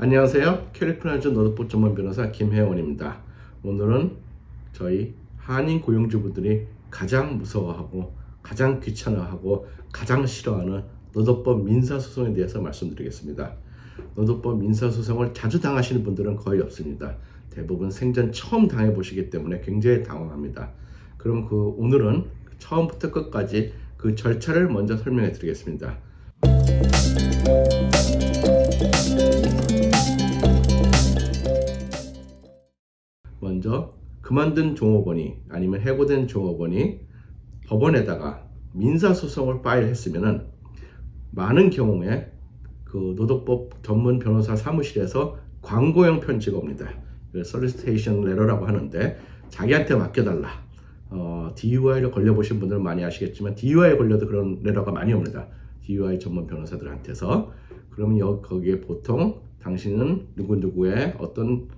안녕하세요. 캘리포니아 노드법 전문 변호사 김혜원입니다. 오늘은 저희 한인 고용주분들이 가장 무서워하고 가장 귀찮아하고 가장 싫어하는 노동법 민사소송에 대해서 말씀드리겠습니다. 노동법 민사소송을 자주 당하시는 분들은 거의 없습니다. 대부분 생전 처음 당해보시기 때문에 굉장히 당황합니다. 그럼 오늘은 처음부터 끝까지 그 절차를 먼저 설명해 드리겠습니다. 먼저 그만둔 종업원이 아니면 해고된 종업원이 법원에다가 민사소송을 파일했으면은 많은 경우에 그 노동법 전문 변호사 사무실에서 광고형 편지가 옵니다. solicitation letter라고 하는데 자기한테 맡겨달라. DUI를 걸려보신 분들은 많이 아시겠지만 DUI 걸려도 그런 레터가 많이 옵니다. DUI 전문 변호사들한테서. 그러면 거기에 보통 당신은 누구누구의 어떤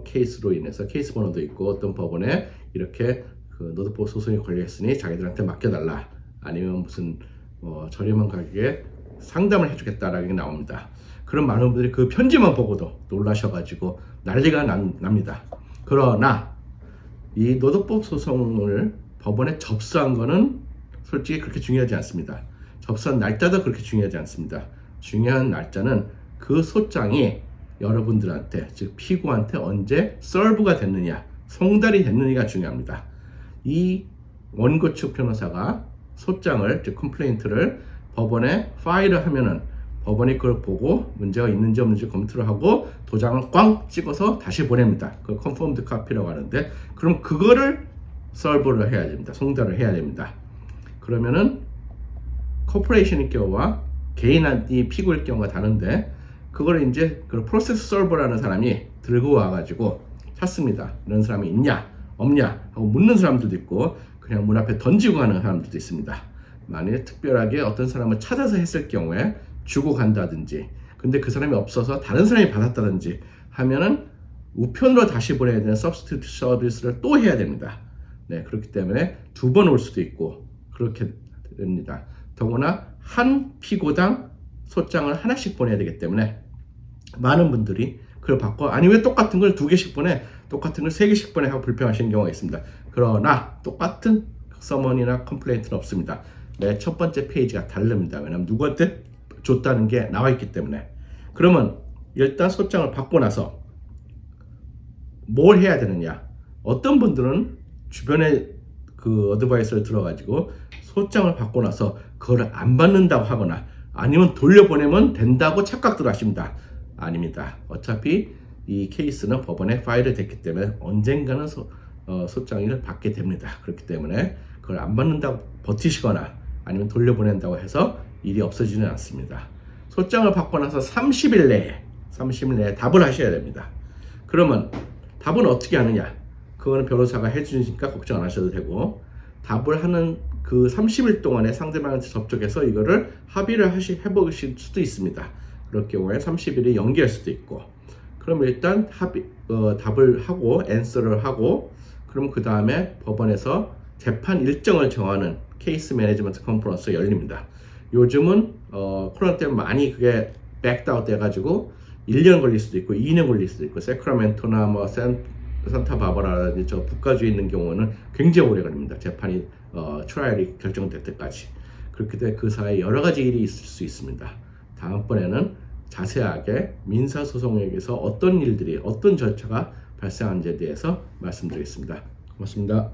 케이스로 인해서 케이스 번호도 있고 어떤 법원에 이렇게 그 노동법 소송이 걸려있으니 자기들한테 맡겨달라. 아니면 무슨 저렴한 가격에 상담을 해주겠다라는 게 나옵니다. 그런 많은 분들이 그 편지만 보고도 놀라셔가지고 난리가 납니다. 그러나 이 노동법 소송을 법원에 접수한 거는 솔직히 그렇게 중요하지 않습니다. 접수한 날짜도 그렇게 중요하지 않습니다. 중요한 날짜는 그 소장이 여러분들한테, 즉 피고한테 언제 서브가 됐느냐, 송달이 됐느냐가 중요합니다. 이 원고 측 변호사가 소장을, 즉 컴플레인트를 법원에 파일을 하면은 법원이 그걸 보고 문제가 있는지 없는지 검토를 하고 도장을 꽝 찍어서 다시 보냅니다. 그걸 컨펌드 카피라고 하는데, 그럼 그거를 서브를 해야 됩니다. 송달을 해야 됩니다. 그러면은 코퍼레이션의 경우와 개인이 피고일 경우가 다른데, 그거를 이제 그 프로세스 서버라는 사람이 들고 와가지고 찾습니다. 이런 사람이 있냐 없냐 하고 묻는 사람들도 있고 그냥 문 앞에 던지고 가는 사람들도 있습니다. 만약에 특별하게 어떤 사람을 찾아서 했을 경우에 주고 간다든지, 근데 그 사람이 없어서 다른 사람이 받았다든지 하면은 우편으로 다시 보내야 되는 서브스티튜트 서비스를 또 해야 됩니다. 네, 그렇기 때문에 두 번 올 수도 있고 그렇게 됩니다. 더구나 한 피고당 소장을 하나씩 보내야 되기 때문에 많은 분들이 그걸 받고, 아니 왜 똑같은 걸 두 개씩 보내, 똑같은 걸 세 개씩 보내 하고 불평하시는 경우가 있습니다. 그러나 똑같은 서머니나 컴플레인트는 없습니다. 네, 첫 번째 페이지가 다릅니다. 왜냐하면 누구한테 줬다는 게 나와 있기 때문에. 그러면 일단 소장을 받고 나서 뭘 해야 되느냐, 어떤 분들은 주변에 그 어드바이스를 들어가지고 소장을 받고 나서 그거를 안 받는다고 하거나 아니면 돌려보내면 된다고 착각들 하십니다. 아닙니다. 어차피 이 케이스는 법원에 파일이 됐기 때문에 언젠가는 소장을 받게 됩니다. 그렇기 때문에 그걸 안 받는다고 버티시거나 아니면 돌려보낸다고 해서 일이 없어지는 않습니다. 소장을 받고 나서 30일 내에 답을 하셔야 됩니다. 그러면 답은 어떻게 하느냐? 그거는 변호사가 해주니까 걱정 안 하셔도 되고, 답을 하는 그 30일 동안에 상대방한테 접촉해서 이거를 합의를 해보실 수도 있습니다. 그럴 경우에 30일이 연기할 수도 있고, 그럼 일단 답을 하고 앤서를 하고, 그럼 그 다음에 법원에서 재판 일정을 정하는 케이스 매니지먼트 컨퍼런스가 열립니다. 요즘은 코로나 때문에 많이 그게 백다운 돼가지고 1년 걸릴 수도 있고 2년 걸릴 수도 있고, 세크라멘토나 뭐 산타바바라든지 저 북가주에 있는 경우는 굉장히 오래 걸립니다. 재판이 트라이얼이 결정될 때까지. 그렇기 때문에 그 사이에 여러 가지 일이 있을 수 있습니다. 다음번에는 자세하게 민사소송에서 어떤 일들이, 어떤 절차가 발생하는지에 대해서 말씀드리겠습니다. 고맙습니다.